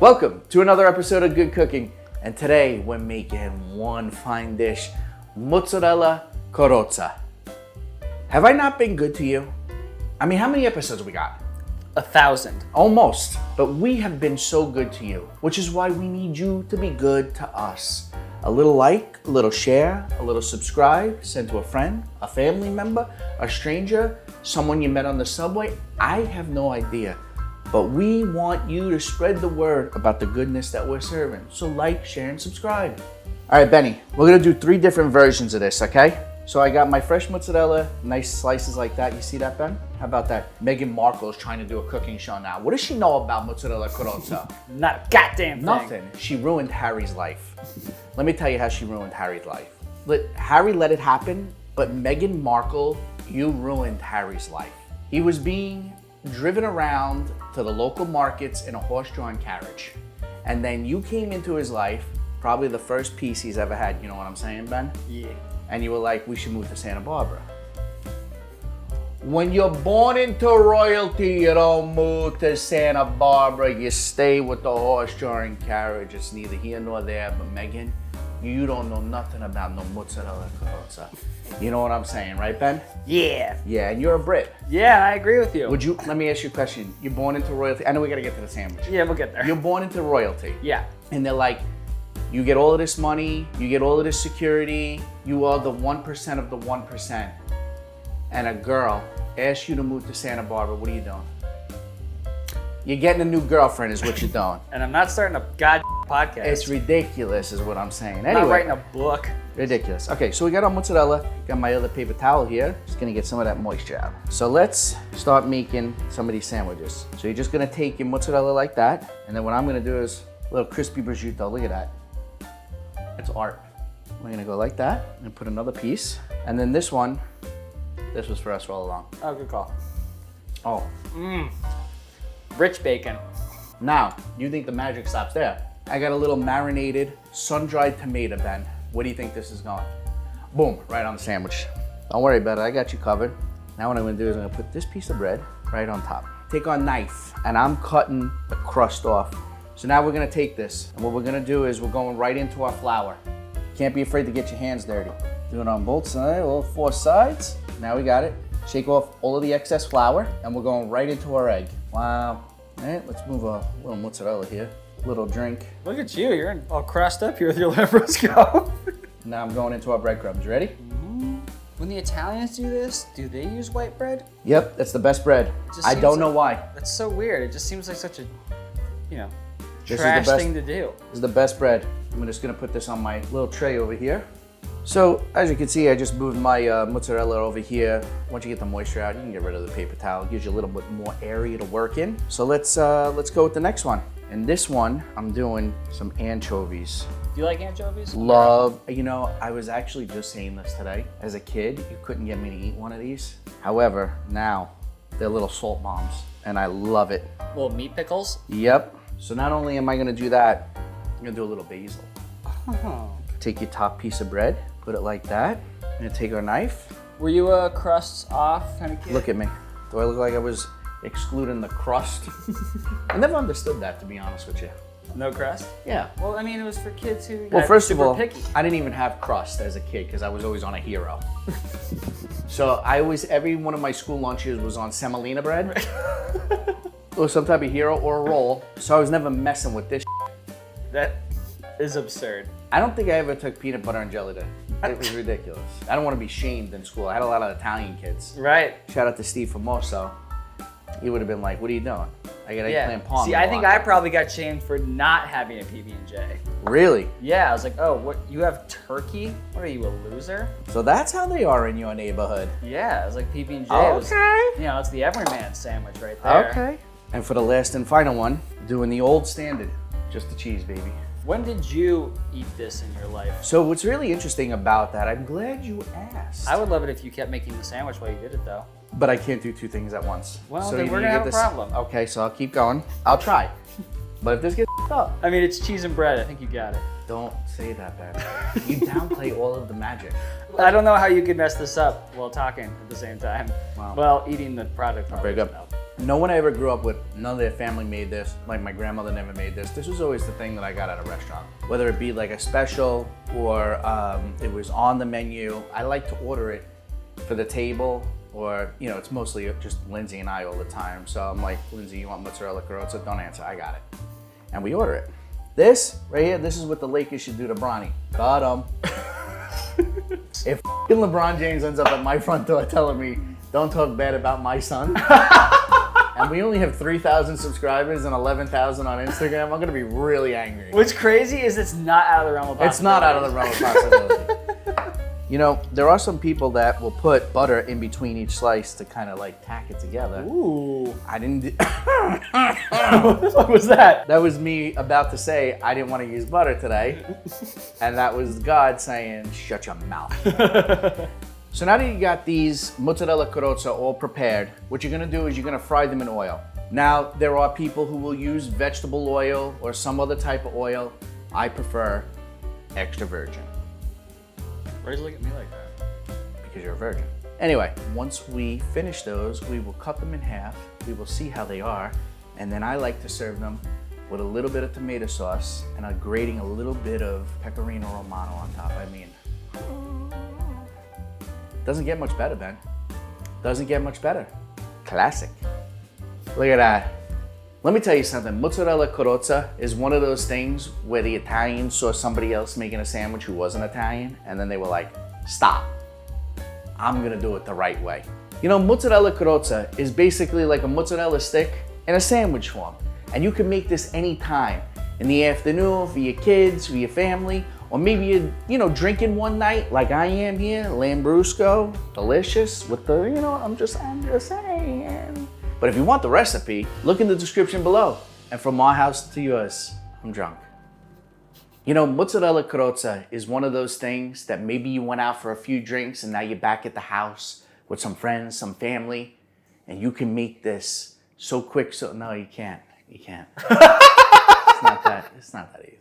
Welcome to another episode of Good Cooking, and today we're making one fine dish, mozzarella carrozza. Have I not been good to you? I mean, how many episodes we got? 1,000. Almost, but we have been so good to you, which is why we need you to be good to us. A little like, a little share, a little subscribe, send to a friend, a family member, a stranger, someone you met on the subway. I have no idea. But we want you to spread the word about the goodness that we're serving. So like, share, and subscribe. All right, Benny, we're gonna do 3 different versions of this, okay? So I got my fresh mozzarella, nice slices like that. You see that, Ben? How about that? Meghan Markle is trying to do a cooking show now. What does she know about mozzarella carrozza? Not a goddamn thing. Nothing. She ruined Harry's life. Let me tell you how she ruined Harry's life. Harry let it happen, but Meghan Markle, you ruined Harry's life. He was being driven around to the local markets in a horse-drawn carriage. And then you came into his life, probably the first piece he's ever had. You know what I'm saying, Ben? Yeah. And you were like, we should move to Santa Barbara. When you're born into royalty, you don't move to Santa Barbara. You stay with the horse-drawn carriage. It's neither here nor there. But Megan, you don't know nothing about no mozzarella carrozza. You know what I'm saying, right, Ben? Yeah. Yeah, and you're a Brit. Yeah, I agree with you. Let me ask you a question. You're born into royalty. I know we gotta get to the sandwich. Yeah, we'll get there. You're born into royalty. Yeah. And they're like, you get all of this money, you get all of this security, you are the 1% of the 1%. And a girl asks you to move to Santa Barbara, what are you doing? You're getting a new girlfriend is what you're doing. And I'm not starting a podcast. It's ridiculous is what I'm saying. I'm Anyway, not writing a book. Ridiculous. Okay, so we got our mozzarella, got my other paper towel here. Just gonna get some of that moisture out. So let's start making some of these sandwiches. So you're just gonna take your mozzarella like that, and then what I'm gonna do is a little crispy prosciutto, look at that. It's art. We're gonna go like that and put another piece. And then this one, this was for us all along. Oh, good call. Oh. Rich bacon. Now, you think the magic stops there. I got a little marinated, sun-dried tomato, Ben. What do you think this is going? Boom, right on the sandwich. Don't worry about it, I got you covered. Now what I'm gonna do is I'm gonna put this piece of bread right on top. Take our knife, and I'm cutting the crust off. So now we're gonna take this, and what we're gonna do is we're going right into our flour. Can't be afraid to get your hands dirty. Do it on both sides, all 4 sides. Now we got it. Shake off all of the excess flour, and we're going right into our egg. Wow. All right, let's move a little mozzarella here. Little drink. Look at you, you're all crossed up here with your Lambrusco. Now I'm going into our breadcrumbs. Ready? When the Italians do this, do they use white bread? Yep, that's the best bread. I don't know why. That's so weird. It just seems like such a, This trash is the best, thing to do. This is the best bread. I'm just gonna put this on my little tray over here. So as you can see, I just moved my mozzarella over here. Once you get the moisture out, you can get rid of the paper towel. It gives you a little bit more area to work in. So let's go with the next one. And this one, I'm doing some anchovies. Do you like anchovies? Love, I was actually just saying this today. As a kid, you couldn't get me to eat one of these. However, now they're little salt bombs and I love it. Little meat pickles? Yep. So not only am I gonna do that, I'm gonna do a little basil. Oh. Take your top piece of bread, put it like that. I'm gonna take our knife. Were you a crusts off kind of kid? Look at me. Do I look like I was excluding the crust? I never understood that, to be honest with you. No crust? Yeah. Well, I mean, it was for kids who Well, first of super all, picky. I didn't even have crust as a kid because I was always on a hero. So every one of my school lunches was on semolina bread or some type of hero or a roll. So I was never messing with this. That is absurd. I don't think I ever took peanut butter and jelly then. It was ridiculous. I don't want to be shamed in school. I had a lot of Italian kids. Right. Shout out to Steve Famoso. He would have been like, what are you doing? I got eggplant palm. See, I think I probably got shamed for not having a PB&J. Really? Yeah, I was like, oh, what? You have turkey? What are you, a loser? So that's how they are in your neighborhood. Yeah, I was like, PB&J was, it's the everyman sandwich right there. Okay. And for the last and final one, doing the old standard, just the cheese, baby. When did you eat this in your life? So what's really interesting about that, I'm glad you asked. I would love it if you kept making the sandwich while you did it, though. But I can't do 2 things at once. Well, so then you we're need gonna to have get a this- problem. Okay, so I'll keep going. I'll try. But if this gets up, I mean, it's cheese and bread. I think you got it. don't say that, Ben. You downplay all of the magic. I don't know how you could mess this up while talking at the same time. Wow. Well, eating the product. Very good. No one I ever grew up with, none of their family made this. Like my grandmother never made this. This was always the thing that I got at a restaurant. Whether it be like a special or it was on the menu. I like to order it for the table, or, you know, it's mostly just Lindsay and I all the time. So I'm like, Lindsay, you want mozzarella Carrozza? Don't answer, I got it. And we order it. This right here, this is what the Lakers should do to Bronny. Got him. If LeBron James ends up at my front door telling me, don't talk bad about my son, and we only have 3,000 subscribers and 11,000 on Instagram, I'm gonna be really angry. What's crazy is it's not out of the realm of possibility. It's not out of the realm of possibility. You know, there are some people that will put butter in between each slice to kind of like tack it together. Ooh. I didn't. What was that? That was me about to say I didn't want to use butter today. And that was God saying, shut your mouth. So now that you got these mozzarella Carrozza all prepared, what you're gonna do is you're gonna fry them in oil. Now, there are people who will use vegetable oil or some other type of oil. I prefer extra virgin. Why does it look at me like that? Because you're a virgin. Anyway, once we finish those, we will cut them in half. We will see how they are. And then I like to serve them with a little bit of tomato sauce and I'm grating a little bit of Pecorino Romano on top. I mean, doesn't get much better, Ben. Doesn't get much better. Classic. Look at that. Let me tell you something. Mozzarella Carrozza is one of those things where the Italians saw somebody else making a sandwich who wasn't Italian, and then they were like, stop. I'm gonna do it the right way. You know, mozzarella Carrozza is basically like a mozzarella stick in a sandwich form. And you can make this anytime. In the afternoon, for your kids, for your family, or maybe you're, you know, drinking one night like I am here, Lambrusco, delicious with the, you know, I'm just saying. But if you want the recipe, look in the description below. And from my house to yours, I'm drunk. You know, mozzarella Carrozza is one of those things that maybe you went out for a few drinks and now you're back at the house with some friends, some family, and you can make this so quick. So no, you can't. You can't. It's not that easy.